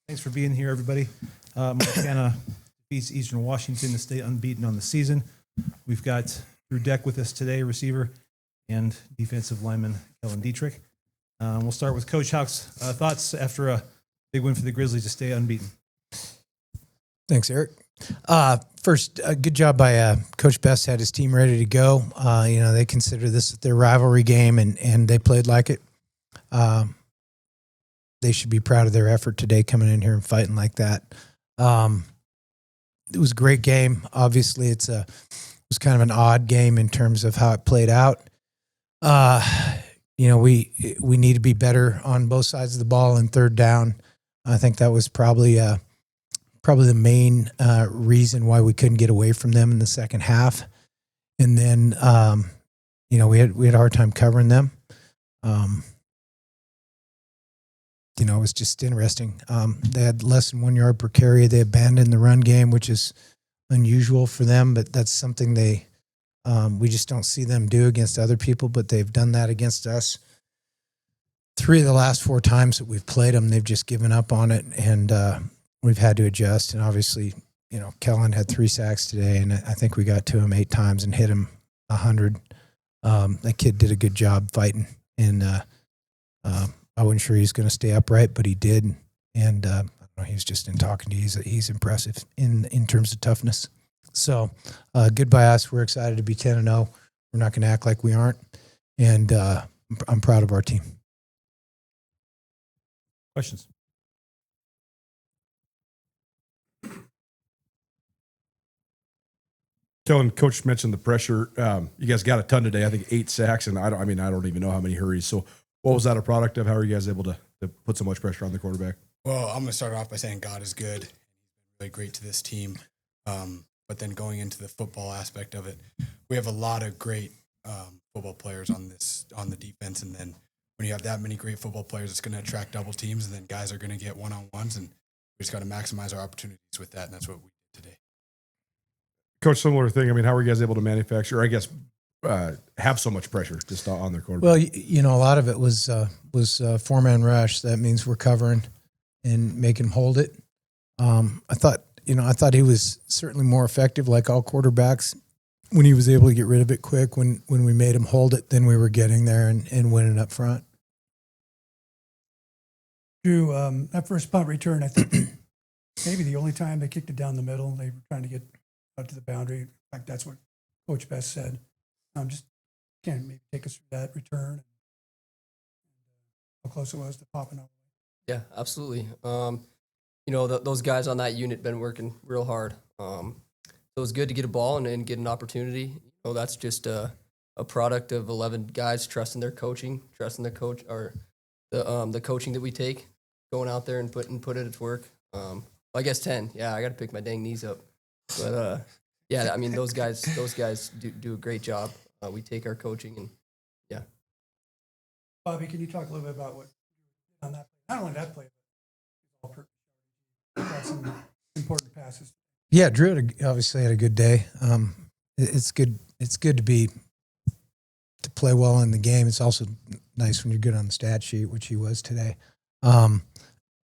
Thanks for being here, everybody. Montana beats Eastern Washington to stay unbeaten on the season. We've got Drew Deck with us today, receiver, and defensive lineman Kellen Dietrich. We'll start with Coach Houck's thoughts after a big win for the Grizzlies to stay unbeaten. Thanks, Eric. First, good job by Coach Best. Had his team ready to go. They consider this their rivalry game, and they played like it. They should be proud of their effort today, coming in here and fighting like that. It was a great game. Obviously, it was kind of an odd game in terms of how it played out. We need to be better on both sides of the ball in third down. I think that was probably the main reason why we couldn't get away from them in the second half. And then, we had a hard time covering them. It was just interesting. They had less than 1 yard per carry. They abandoned the run game, which is unusual for them, but that's something we just don't see them do against other people, but they've done that against us. 3 of the last 4 times that we've played them, they've just given up on it, and we've had to adjust. And obviously, Kellen had 3 sacks today, and I think we got to him 8 times and hit him 100. That kid did a good job fighting, and I wasn't sure he was going to stay upright, but he did. And I don't know, he was just in talking to you. He's impressive in terms of toughness. So good by us. We're excited to be 10-0. We're not going to act like we aren't. And I'm proud of our team. Questions? Kellen, Coach mentioned the pressure. You guys got a ton today. I think 8 sacks, and I don't even know how many hurries. So what was that a product of? How are you guys able to put so much pressure on the quarterback? Well, I'm going to start off by saying God is good. He's really great to this team. But then going into the football aspect of it, we have a lot of great football players on the defense. And then when you have that many great football players, it's going to attract double teams, and then guys are going to get one-on-ones, and we just got to maximize our opportunities with that, and that's what we did today. Coach, similar thing. I mean, how were you guys able to manufacture, I guess, have so much pressure just on their quarterback? Well, a lot of it was 4-man rush. That means we're covering and making him hold it. I thought he was certainly more effective, like all quarterbacks, when he was able to get rid of it quick. When we made him hold it, then we were getting there and winning up front. Drew, that first punt return, I think maybe the only time they kicked it down the middle. They were trying to get out to the boundary. In fact, that's what Coach Best said. Just can maybe take us through that return and how close it was to popping up. Yeah, absolutely. Those guys on that unit been working real hard. So it was good to get a ball and get an opportunity. That's just a product of 11 guys trusting their coaching, trusting the coach or the coaching that we take, going out there and put it to work. I guess 10. Yeah, I got to pick my dang knees up. But yeah, I mean those guys do a great job. We take our coaching and yeah. Bobby, can you talk a little bit about what on that? Not only that play, but got some important passes. Yeah, Drew obviously had a good day. It's good. It's good to play well in the game. It's also nice when you're good on the stat sheet, which he was today. I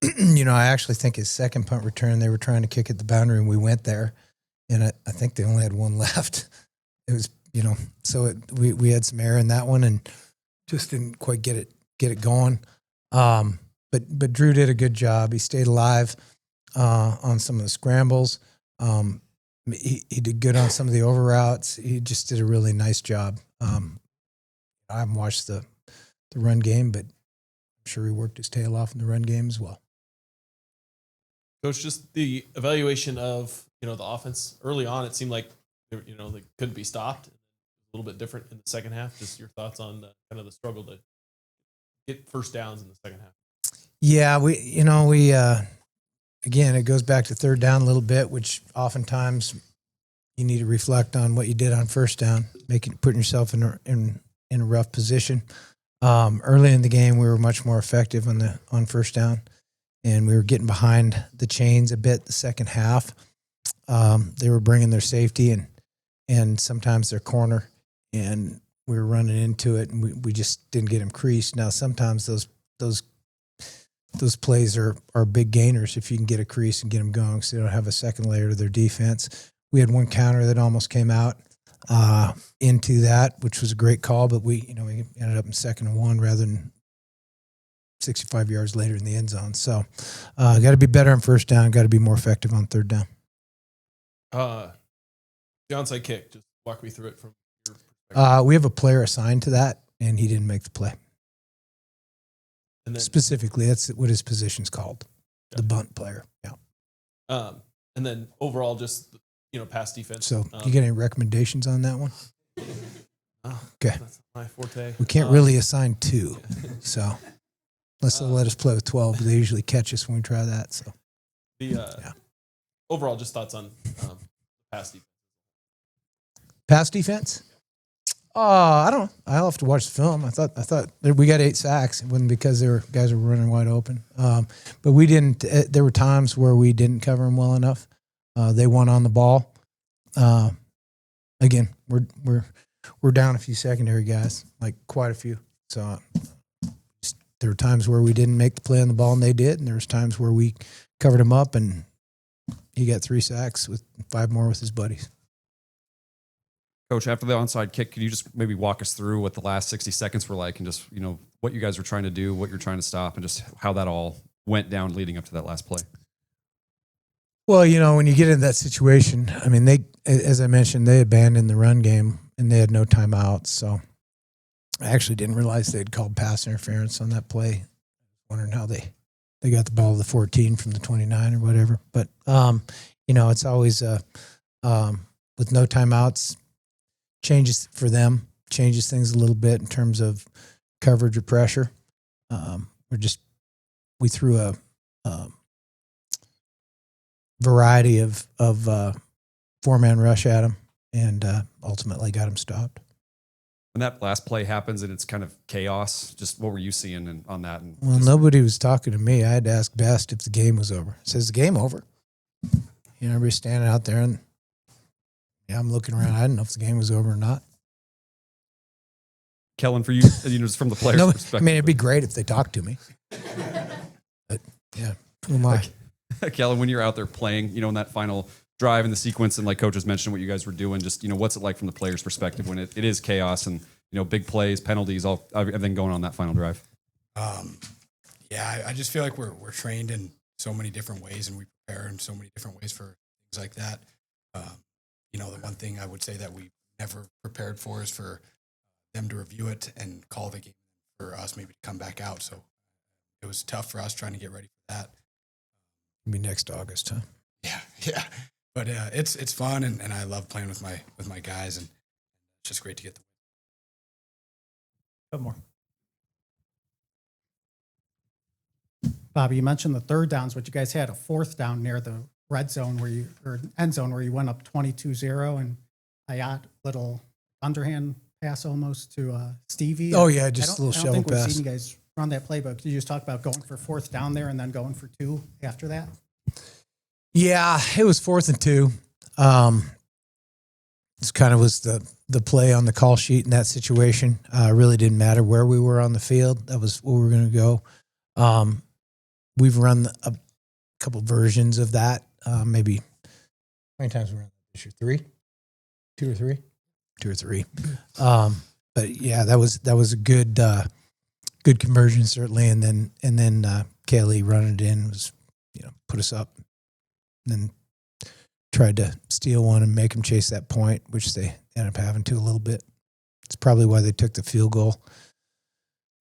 actually think his second punt return, they were trying to kick at the boundary, and we went there, and I think they only had one left. It was, so we had some error in that one, and just didn't quite get it going. But Drew did a good job. He stayed alive on some of the scrambles. He did good on some of the over routes. He just did a really nice job. I haven't watched the run game, but I'm sure he worked his tail off in the run game as well. Coach, just the evaluation of, the offense early on, it seemed like, they couldn't be stopped. A little bit different in the second half. Just your thoughts on kind of the struggle to get first downs in the second half. Yeah, Again, it goes back to third down a little bit, which oftentimes you need to reflect on what you did on first down, putting yourself in a rough position. Early in the game, we were much more effective on first down, and we were getting behind the chains a bit the second half. They were bringing their safety and sometimes their corner, and we were running into it, and we just didn't get them creased. Now, sometimes those those plays are big gainers if you can get a crease and get them going, so they don't have a second layer to their defense. We had one counter that almost came out into that, which was a great call, but we ended up in 2nd and 1 rather than 65 yards later in the end zone. So got to be better on first down, got to be more effective on third down. The onside kick, just walk me through it from your perspective. We have a player assigned to that, and he didn't make the play. And then, Specifically, that's what his position's called, the bunt player. Yeah. and then overall, just pass defense. So you get any recommendations on that one? Okay. That's my forte. We can't really assign 2, so unless they'll let us play with 12, but they usually catch us when we try that. So Overall, just thoughts on pass defense. pass defense. I don't know. I'll have to watch the film. I thought that we got 8 sacks. It wasn't because guys were running wide open. But we didn't. There were times where we didn't cover them well enough. They won on the ball. Again, we're down a few secondary guys, like quite a few. So there were times where we didn't make the play on the ball, and they did. And there was times where we covered him up, and he got 3 sacks with 5 more with his buddies. Coach, after the onside kick, could you just maybe walk us through what the last 60 seconds were like and just, what you guys were trying to do, what you're trying to stop, and just how that all went down leading up to that last play? Well, when you get into that situation, I mean, as I mentioned, they abandoned the run game and they had no timeouts. So I actually didn't realize they had called pass interference on that play. Wondering how they got the ball to the 14 from the 29 or whatever. But, it's always with no timeouts, changes for them, changes things a little bit in terms of coverage or pressure. We threw a variety of 4-man rush at him and ultimately got him stopped. When that last play happens and it's kind of chaos, just what were you seeing on that? And Well, nobody was talking to me. I had to ask Best if the game was over. It says the game over. Everybody's standing out there and I'm looking around. I didn't know if the game was over or not. Kellen, for you, just from the player's No, perspective. I mean, it'd be great if they talked to me. But yeah, who am I? Kellen, when you're out there playing, in that final drive and the sequence, and like Coach has mentioned what you guys were doing, just, what's it like from the player's perspective when it is chaos and, big plays, penalties, everything going on that final drive? I just feel like we're trained in so many different ways and we prepare in so many different ways for things like that. The one thing I would say that we never prepared for is for them to review it and call the game for us maybe to come back out. So it was tough for us trying to get ready for that. It'll be next August, huh? Yeah. But it's fun and I love playing with my guys and it's just great to get the One more. Bobby, you mentioned the third downs, but you guys had a 4th down near the red zone or end zone where you went up 22-0 and I got little underhand pass almost to Stevie. Oh, yeah, just a little I shovel don't think pass. we've seen you guys run that playbook. Could you just talk about going for 4th down there and then going for 2 after that? Yeah, it was 4th and 2. This kind of was the play on the call sheet in that situation. Really didn't matter where we were on the field. That was where we were going to go. We've run a couple versions of that. Maybe how many times we run this year? 3? 2 or 3? 2 or 3. But yeah, that was a good conversion certainly. And then Kelly running it in was put us up. And then tried to steal one and make them chase that point, which they ended up having to a little bit. It's probably why they took the field goal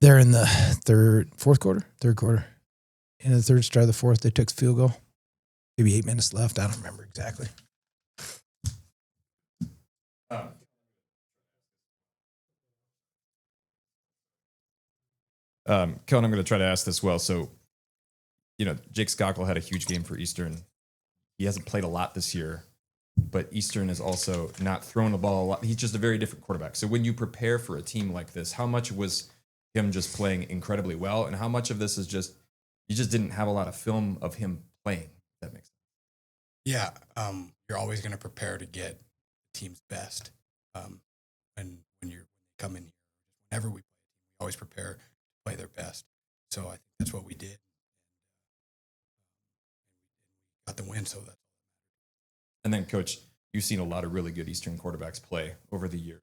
there in the third quarter. In the third, start of the fourth, they took the field goal. Maybe 8 minutes left. I don't remember exactly. Kellen, I'm going to try to ask this well. So, Jake Skockel had a huge game for Eastern. He hasn't played a lot this year, but Eastern is also not throwing the ball a lot. He's just a very different quarterback. So when you prepare for a team like this, how much was him just playing incredibly well, and how much of this is just you just didn't have a lot of film of him playing? If that makes sense. Yeah, you're always going to prepare to get the team's best. And when you come in here, whenever we play, we always prepare to play their best. So I think that's what we did. got the win. So that And then, Coach, you've seen a lot of really good Eastern quarterbacks play over the years.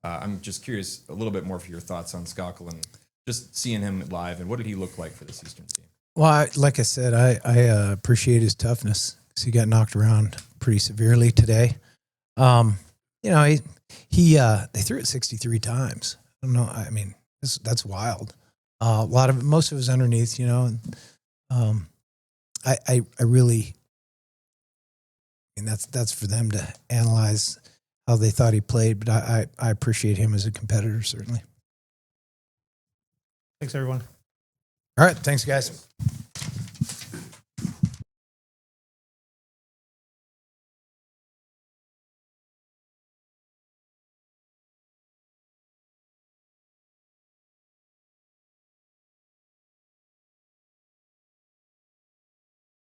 I'm just curious a little bit more for your thoughts on Skakel and just seeing him live, and what did he look like for this Eastern team? Well, like I said, I appreciate his toughness because he got knocked around pretty severely today. You know, they threw it 63 times. I don't know. I mean, that's wild. Most of it was underneath, you know. And, I really, and that's for them to analyze how they thought he played. But I appreciate him as a competitor, certainly. Thanks, everyone. All right. Thanks, guys.